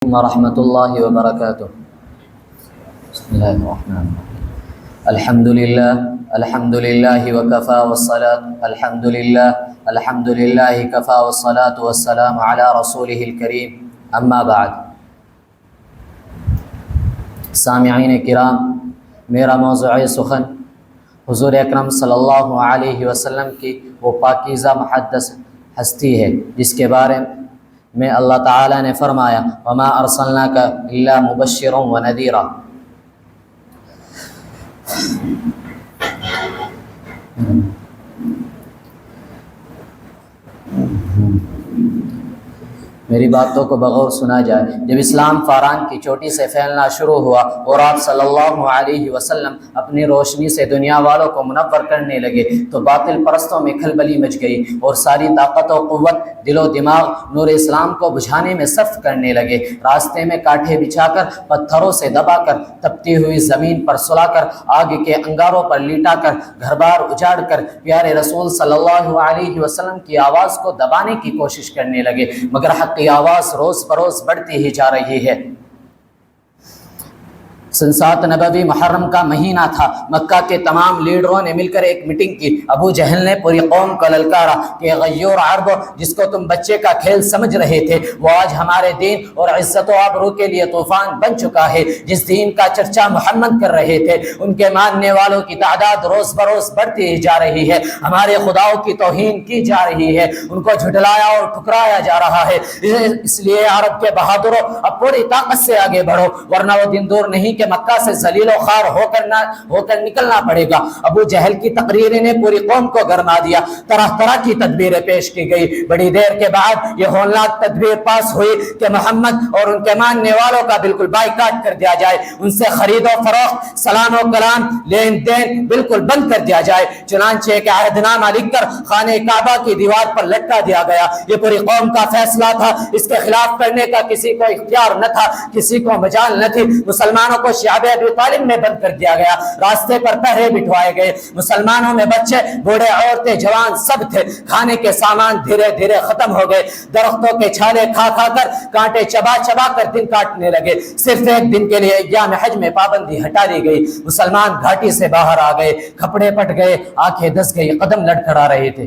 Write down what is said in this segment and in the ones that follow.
ورحمۃ اللہ وبرکاتہ۔ بسم اللہ الرحمن الرحیم۔ الحمد للہ وکفى الحمد للہ کفى والصلاة والسلام علی رسولہ الکریم، اما بعد۔ سامعین کرام، میرا موضوع سخن حضور اکرم صلی اللہ علیہ وسلم کی وہ پاکیزہ مقدس ہستی ہے جس کے بارے میں اللہ تعالیٰ نے فرمایا وما ارسلناک الا مبشرا ونذیرا۔ میری باتوں کو بغور سنا جائے۔ جب اسلام فاران کی چوٹی سے پھیلنا شروع ہوا اور آپ صلی اللہ علیہ وسلم اپنی روشنی سے دنیا والوں کو منور کرنے لگے تو باطل پرستوں میں کھلبلی مچ گئی اور ساری طاقت و قوت دل و دماغ نور اسلام کو بجھانے میں صرف کرنے لگے۔ راستے میں کانٹے بچھا کر، پتھروں سے دبا کر، تپتی ہوئی زمین پر سلا کر، آگ کے انگاروں پر لیٹا کر، گھر بار اجاڑ کر پیارے رسول صلی اللہ علیہ وسلم کی آواز کو دبانے کی کوشش کرنے لگے، مگر حق کی آواز روز بروز بڑھتی ہی جا رہی ہے۔ سنسات نبوی محرم کا مہینہ تھا۔ مکہ کے تمام لیڈروں نے مل کر ایک میٹنگ کی۔ ابو جہل نے پوری قوم کو للکارا کہ غیور عرب جس کو تم بچے کا کھیل سمجھ رہے تھے وہ آج ہمارے دین اور عزت و آبرو کے لیے طوفان بن چکا ہے۔ جس دین کا چرچا محمد کر رہے تھے ان کے ماننے والوں کی تعداد روز بروز بڑھتی ہی جا رہی ہے۔ ہمارے خداؤں کی توہین کی جا رہی ہے، ان کو جھٹلایا اور ٹھکرایا جا رہا ہے۔ اس لیے عرب کے بہادروں اب پوری طاقت سے آگے بڑھو، ورنہ وہ دن دور نہیں کہ مکہ سے ذلیل و خوار ہو کر نکلنا پڑے گا۔ ابو جہل کی تقریریں نے پوری قوم کو گرما دیا۔ طرح طرح کی تدبیریں پیش کی گئی۔ بڑی دیر کے بعد یہ ہولناک تدبیر پاس ہوئی کہ محمد اور ان کے ماننے والوں کا بالکل بائیکاٹ کر دیا جائے، ان سے خرید و فروخت، سلام و کلام، لین دین بالکل بند کر دیا جائے۔ چنانچہ ایک عہد نامہ لکھ کر خانہ کعبہ کی دیوار پر لٹکا دیا گیا۔ یہ پوری قوم کا فیصلہ تھا، اس کے خلاف کرنے کا کسی کو اختیار نہ تھا، کسی کو مجال نہ تھی۔ مسلمانوں کو شعب ابی طالب میں بند کر دیا گیا، راستے پر پہرے بٹھوائے گئے۔ مسلمانوں میں بچے، بوڑھے، عورتیں، جوان سب تھے۔ کھانے کے سامان دھیرے دھیرے ختم ہو گئے۔ درختوں کے چھالے کھا کھا کر، کانٹے چبا چبا کر دن کاٹنے لگے۔ صرف ایک دن کے لیے ایام حج میں پابندی ہٹا دی گئی۔ مسلمان گھاٹی سے باہر آ گئے، کپڑے پٹ گئے، آنکھیں دس گئی، قدم لڑکھڑا رہے تھے۔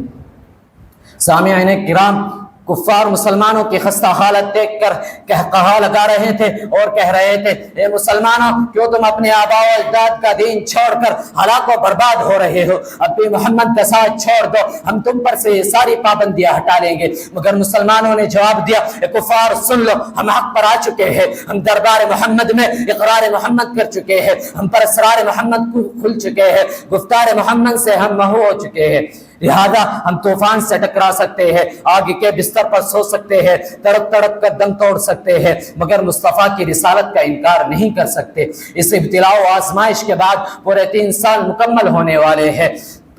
سامعین کرام، کفار مسلمانوں کی خستہ حالت دیکھ کر کہا لگا رہے تھے اور کہہ رہے تھے اے مسلمانوں، کیوں تم اپنے آباء و اجداد کا دین چھوڑ کر ہلاک و برباد ہو رہے ہو؟ اب بھی محمد کا ساتھ چھوڑ دو، ہم تم پر سے یہ ساری پابندیاں ہٹا لیں گے۔ مگر مسلمانوں نے جواب دیا اے کفار سن لو، ہم حق پر آ چکے ہیں، ہم دربار محمد میں اقرار محمد کر چکے ہیں، ہم پر اسرار محمد کھل چکے ہیں، گفتار محمد سے ہم محو ہو چکے ہیں، لہذا ہم طوفان سے ٹکرا سکتے ہیں، آگ کے بستر پر سو سکتے ہیں، تڑپ تڑپ کر دم توڑ سکتے ہیں، مگر مصطفیٰ کی رسالت کا انکار نہیں کر سکتے۔ اس ابتلاء و آزمائش کے بعد پورے 3 سال مکمل ہونے والے ہیں۔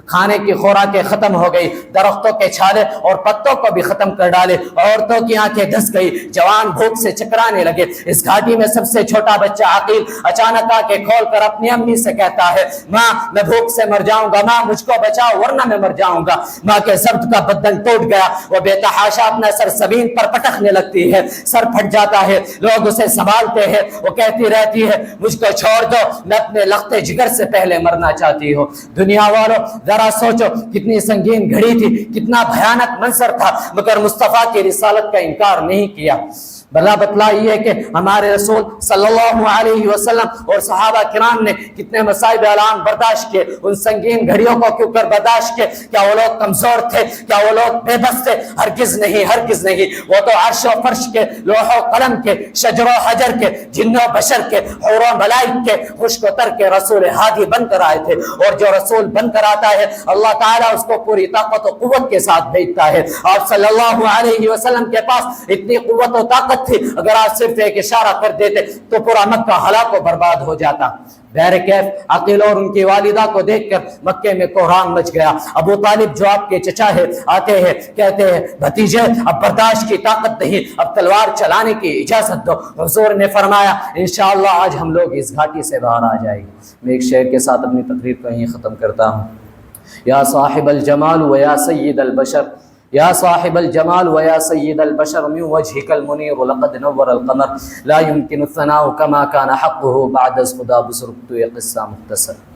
کھانے کی خوراکیں ختم ہو گئی، درختوں کے چھالے اور پتوں کو بھی ختم کر ڈالے، عورتوں کی آنکھیں دھس گئی، جوان بھوک سے چکرانے لگے۔ اس گھاٹی میں سب سے چھوٹا بچہ عقیل اچانک آ کے کھول کر اپنی امی سے کہتا ہے ماں میں بھوک سے مر جاؤں گا، ماں مجھ کو بچاؤ ورنہ میں مر جاؤں گا۔ ماں کے ضبط کا بدن ٹوٹ گیا، وہ بے تحاشا اپنا سر زمین پر پٹکنے لگتی ہے، سر پھٹ جاتا ہے، لوگ اسے سنبھالتے ہیں، وہ کہتی رہتی ہے مجھ کو چھوڑ دو، میں اپنے لختے جگر سے پہلے مرنا چاہتی ہوں۔ دنیا والوں ذرا سوچو کتنی سنگین گھڑی تھی، کتنا بھیانک منظر تھا، مگر مصطفیٰ کی رسالت کا انکار نہیں کیا۔ بلا بتلائیے کہ ہمارے رسول صلی اللہ علیہ وسلم اور صحابہ کرام نے کتنے مصائب علام برداشت کیے، ان سنگین گھڑیوں کو کیوں کر برداشت کیے؟ کیا وہ لوگ کمزور تھے؟ کیا وہ لوگ بے بس تھے؟ ہرگز نہیں، ہرگز نہیں۔ وہ تو عرش و فرش کے، لوح و قلم کے، شجر و حجر کے، جن و بشر کے، حور و ملائک کے، خشک و تر کے رسول ہادی بن کر آئے تھے، اور جو رسول بن کر آتا ہے اللہ تعالیٰ اس کو پوری طاقت و قوت کے ساتھ بھیجتا ہے۔ آپ صلی اللہ علیہ وسلم کے پاس اتنی قوت و طاقت تھی، اگر آپ صرف ایک اشارہ کر دیتے تو پورا مکہ ہلاک و برباد ہو جاتا۔ بہرکیف عقیل اور ان کی والدہ کو دیکھ کر مکے میں کوہرام مچ گیا۔ ابو طالب جو آپ کے چچا ہے آتے ہیں، کہتے ہیں بھتیجے اب برداشت کی طاقت نہیں، اب تلوار چلانے کی اجازت دو۔ حضور نے فرمایا انشاءاللہ آج ہم لوگ اس گھاٹی سے باہر آ جائیں گے۔ میں ایک شعر کے ساتھ اپنی تقریر کو یہیں ختم کرتا ہوں۔ یا صاحب الجمال و یا سید البشر یا صاحب الجمال ویا سید البشر من وجهك المنیر لقد نور القمر لا يمكن الثناء كما كان حقه بعد از خدا بزرگ تو یہ قصہ مختصر.